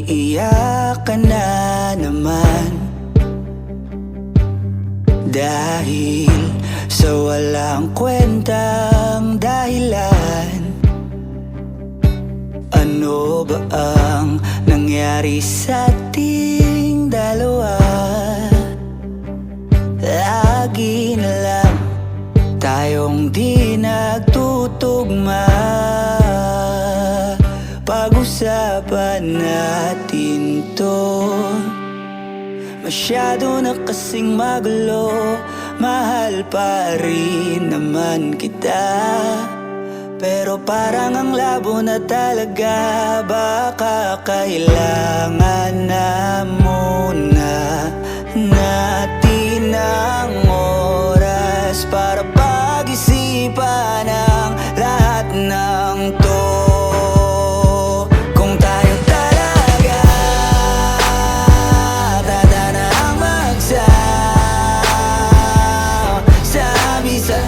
Umiiyak ka na naman dahil sa walang kwentang dahilan. Ano ba ang nangyari sa ating dalawa? Lagi na lang tayong di nagtutugma. Pag-usapan natin to. Masyado na kasing magulo. Mahal pa rin naman kita, pero parang ang labo na talaga. Baka kailangan na muna natin ang oras para pag-isipan ang lahat ng to. Kung tayo talaga tatanang magsasabi sa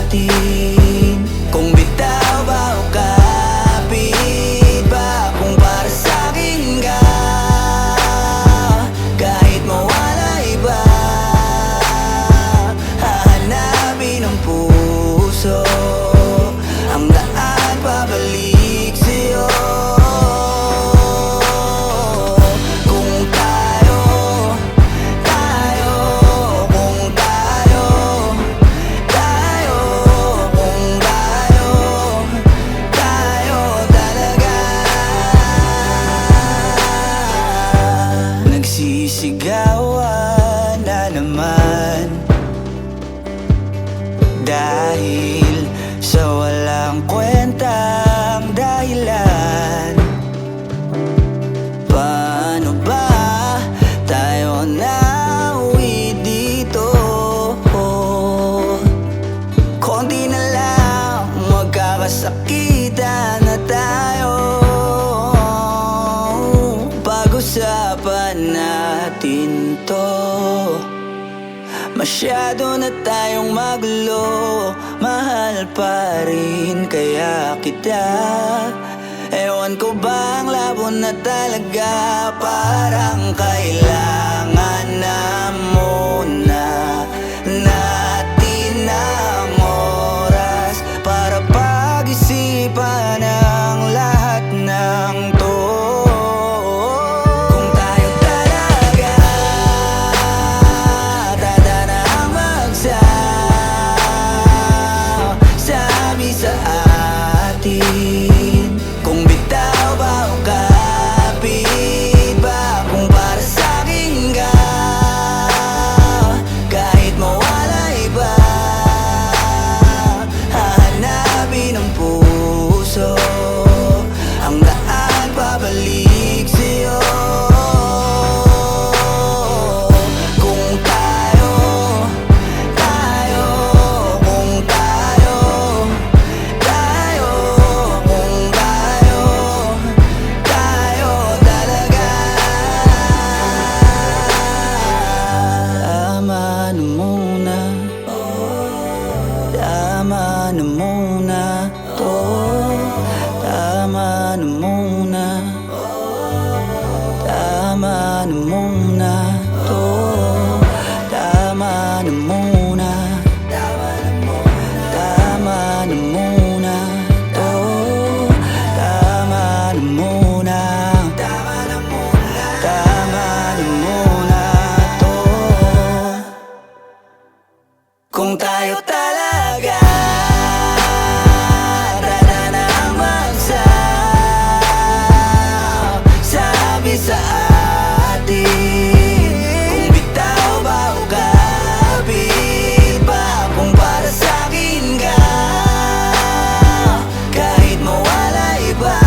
atin, kung bitaw ba o kapit ba, kung para sa'kin ka, kahit mawala iba, hahanapin ang puso ang daan pabalik sa'yo. Kung tayo, kung tayo, kung tayo talaga. Nagsisigawan na naman dahil sa walang kwentang dahilan. Paano ba tayo nauwi dito? Konti na lang magkakasakitan na tayo. Pag-usapan natin to. Masyado na tayong magulo. Mahal pa rin kaya kita. Ewan ko ba ang labo na talaga. Parang kailangan na muna natin ang oras para pag-isipan ang lahat ng to. Kung tayo talaga tatanang magsasabi sa atin, kung bitaw ba o kapit ba, kung para sa'kin ka, kahit mawala iba, hahanapin ang puso ang daan pabalik sa'yo. Kung tayo, kung tayo, kung tayo talaga. Tama na muna, tama na muna to. Tama na muna, tama na muna to. Tama na muna, tama na muna to. Tama na muna, tama na muna to. Kung tayo talaga tatanang magsasabi sa atin, kung bitaw ba o kapit ba, kung para sa'kin ka, kahit mawala iba,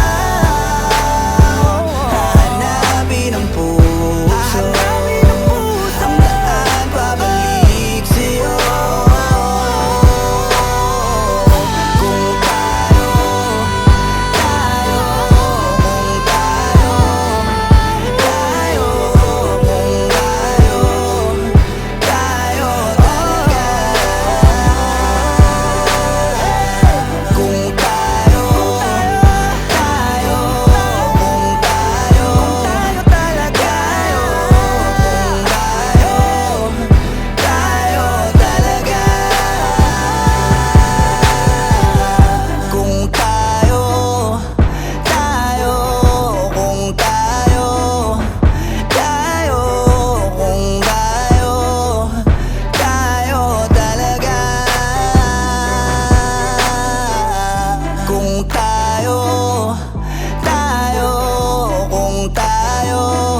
hahanapin ang puso ang daan pabalik sa'yo. sa'yo